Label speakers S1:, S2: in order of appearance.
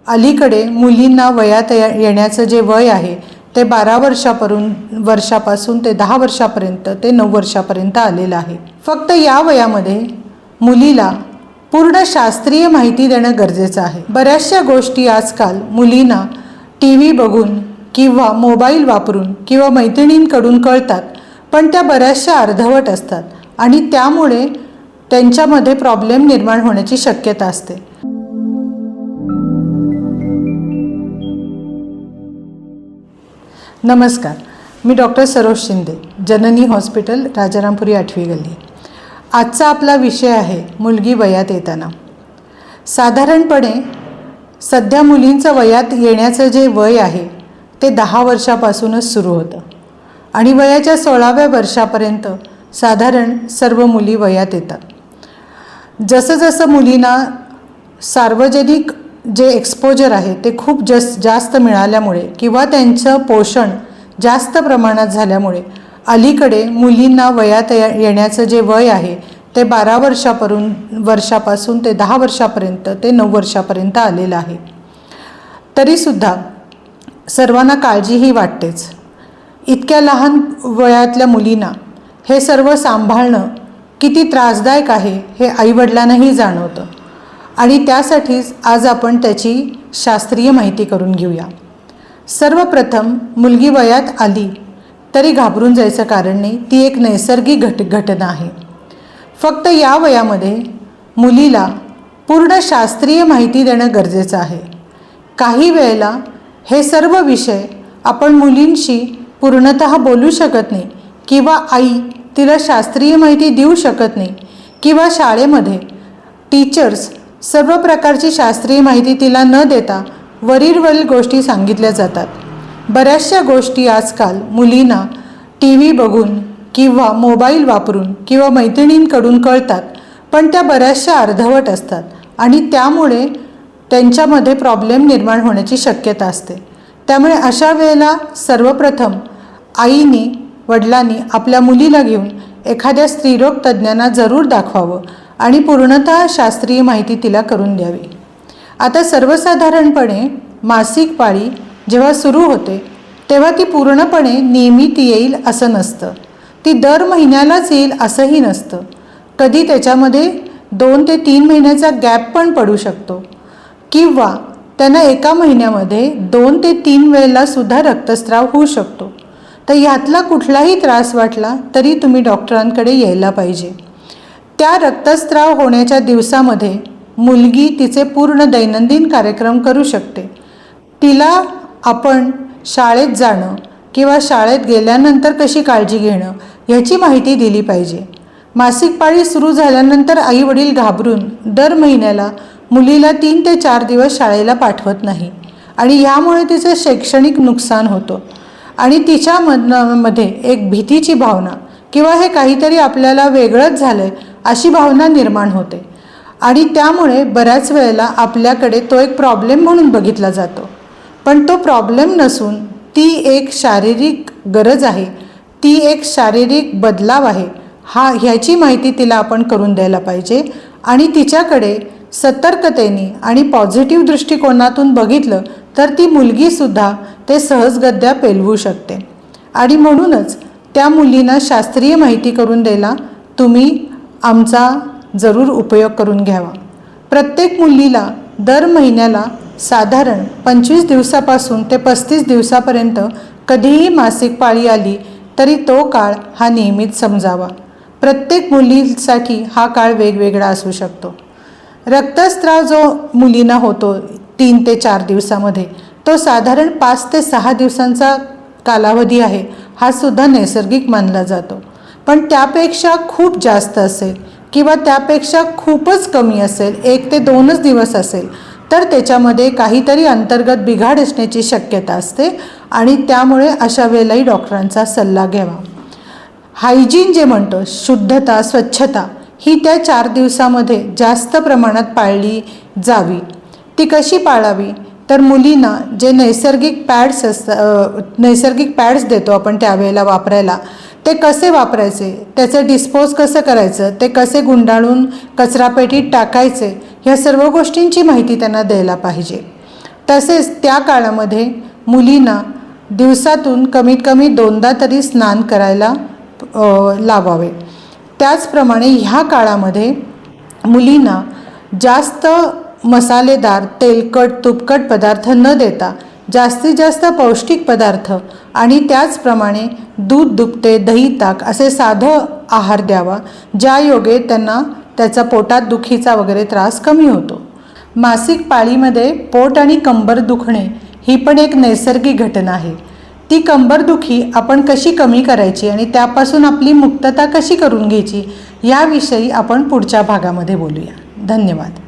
S1: अलीकडे मुलींना वयात येण्याचं जे वय आहे ते 12 वर्षापासून ते 10 वर्षापर्यंत ते 9 वर्षापर्यंत आलेलं आहे। फक्त या वयामध्ये मुलीला पूर्ण शास्त्रीय माहिती देणं गरजेचं आहे। बऱ्याचशा गोष्टी आजकाल मुलींना TV बघून किंवा मोबाईल वापरून किंवा मैत्रिणींकडून कळतात, पण त्या बऱ्याचशा अर्धवट असतात आणि त्यामुळे त्यांच्यामध्ये प्रॉब्लेम निर्माण होण्याची शक्यता असते। नमस्कार, मी डॉक्टर सरोज शिंदे, जननी हॉस्पिटल, राजारामपुरी 8वी गल्ली। आजचा आपला विषय आहे मुलगी वयात येताना। साधारणपणे सध्या मुलींचं वयात येण्याचं जे वय आहे ते 10 वर्षापासूनच सुरू होतं आणि वयाच्या 16व्या वर्षापर्यंत साधारण सर्व मुली वयात येतात। जसं जसं मुलींना सार्वजनिक जे एक्सपोजर आहे ते खूप जास्त मिळाल्यामुळे किंवा त्यांचं पोषण जास्त प्रमाणात झाल्यामुळे अलीकडे मुलींना वयात येण्याचं जे वय आहे ते 12 वर्षापासून ते 10 वर्षापर्यंत ते 9 वर्षापर्यंत आलेलं आहे। तरीसुद्धा सर्वांना काळजीही वाटतेच। इतक्या लहान वयातल्या मुलींना हे सर्व सांभाळणं किती त्रासदायक आहे हे आईवडिलांनाही जाणवतं आणि त्यासाठीच आज आपण त्याची शास्त्रीय माहिती करून घेऊया। सर्वप्रथम मुलगी वयात आली तरी घाबरून जायचं कारण नाही, ती एक नैसर्गिक घटना आहे। फक्त या वयामध्ये मुलीला पूर्ण शास्त्रीय माहिती देणं गरजेचं आहे। काही वेळेला हे सर्व विषय आपण मुलींशी पूर्णतः बोलू शकत नाही किंवा आई तिला शास्त्रीय माहिती देऊ शकत नाही किंवा शाळेमध्ये टीचर्स सर्व प्रकारची शास्त्रीय माहिती तिला न देता वरील गोष्टी सांगितल्या जातात। बऱ्याचशा गोष्टी आजकाल मुलींना TV बघून किंवा मोबाईल वापरून किंवा मैत्रिणींकडून कळतात, पण त्या बऱ्याचशा अर्धवट असतात आणि त्यामुळे त्यांच्यामध्ये प्रॉब्लेम निर्माण होण्याची शक्यता असते। त्यामुळे अशा वेळेला सर्वप्रथम आईने वडिलांनी आपल्या मुलीला घेऊन एखाद्या स्त्रीरोग तज्ज्ञांना जरूर दाखवावं आणि पूर्णतः शास्त्रीय माहिती तिला करून द्यावी। आता सर्वसाधारणपणे मासिक पाळी जेव्हा सुरू होते तेव्हा ती पूर्णपणे नियमित येईल असं नसतं, ती दर महिन्यालाच येईल असंही नसतं। कधी त्याच्यामध्ये 2 ते 3 महिन्याचा गॅप पण पडू शकतो किंवा त्यांना एका महिन्यामध्ये 2 ते 3 वेळेला सुद्धा रक्तस्राव होऊ शकतो। तर ह्यातला कुठलाही त्रास वाटला तरी तुम्ही डॉक्टरांकडे यायला पाहिजे। त्या रक्तस्राव होण्याच्या दिवसामध्ये मुलगी तिचे पूर्ण दैनंदिन कार्यक्रम करू शकते। तिला आपण शाळेत जाणं किंवा शाळेत गेल्यानंतर कशी काळजी घेणं ह्याची माहिती दिली पाहिजे। मासिक पाळी सुरू झाल्यानंतर आई वडील घाबरून दर महिन्याला मुलीला 3 ते 4 दिवस शाळेला पाठवत नाही आणि ह्यामुळे तिचं शैक्षणिक नुकसान होतं आणि तिच्या मनामध्ये एक भीतीची भावना किंवा हे काहीतरी आपल्याला वेगळंच झालंय अशी भावना निर्माण होते आणि त्यामुळे बऱ्याच वेळेला आपल्याकडे तो एक प्रॉब्लेम म्हणून बघितला जातो, पण तो प्रॉब्लेम नसून ती एक शारीरिक गरज आहे, ती एक शारीरिक बदलाव आहे। ह्याची माहिती तिला आपण करून द्यायला पाहिजे आणि तिच्याकडे सतर्कतेने आणि पॉझिटिव्ह दृष्टिकोनातून बघितलं तर ती मुलगीसुद्धा ते सहजगत्या पेलवू शकते आणि म्हणूनच त्या मुलींना शास्त्रीय माहिती करून द्यायला तुम्ही आमचा जरूर उपयोग करून घ्यावा। प्रत्येक मुलीला दर महिन्याला साधारण 25 दिवसापासून ते 35 दिवसापर्यंत कधीही मासिक पाळी आली तरी तो काळ हा नियमित समजावा। प्रत्येक मुलीसाठी हा काळ वेगवेगळा असू शकतो। रक्तस्राव जो मुलींना होतो 3 ते 4 दिवसामध्ये तो साधारण 5 ते 6 दिवसांचा कालावधी आहे, हा सुद्धा नैसर्गिक मानला जातो। पण त्यापेक्षा खूप जास्त असेल किंवा त्यापेक्षा खूपच कमी असेल, 1 ते 2च दिवस असेल, तर त्याच्यामध्ये काहीतरी अंतर्गत बिघाड असण्याची शक्यता असते आणि त्यामुळे अशा वेळेलाही डॉक्टरांचा सल्ला घ्यावा। हायजीन जे म्हणतो, शुद्धता स्वच्छता ही त्या 4 दिवसामध्ये जास्त प्रमाणात पाळली जावी। ती कशी पाळावी तर मुलींना जे नैसर्गिक पॅड्स देतो आपण त्यावेळेला वापरायला, ते कसे वापरायचे, त्याचं डिस्पोज कसं करायचं, ते कसे गुंडाळून कचरापेटीत टाकायचे, ह्या सर्व गोष्टींची माहिती त्यांना द्यायला पाहिजे। तसेच त्या काळामध्ये मुलींना दिवसातून कमीत कमी 2दा तरी स्नान करायला लावावे। त्याचप्रमाणे ह्या काळामध्ये मुलींना जास्त मसालेदार, तेलकट, तुपकट पदार्थ न देता जास्तीत जास्त पौष्टिक पदार्थ आणि त्याचप्रमाणे दूध, दुभते, दही, ताक असे साधं आहार द्यावा, ज्यायोगे त्यांना त्याचा पोटात दुखीचा वगैरे त्रास कमी होतो। मासिक पाळीमध्ये पोट आणि कंबर दुखणे ही पण एक नैसर्गिक घटना आहे। ती कंबरदुखी आपण कशी कमी करायची आणि त्यापासून आपली मुक्तता कशी करून घ्यायची याविषयी आपण पुढच्या भागामध्ये बोलूया। धन्यवाद।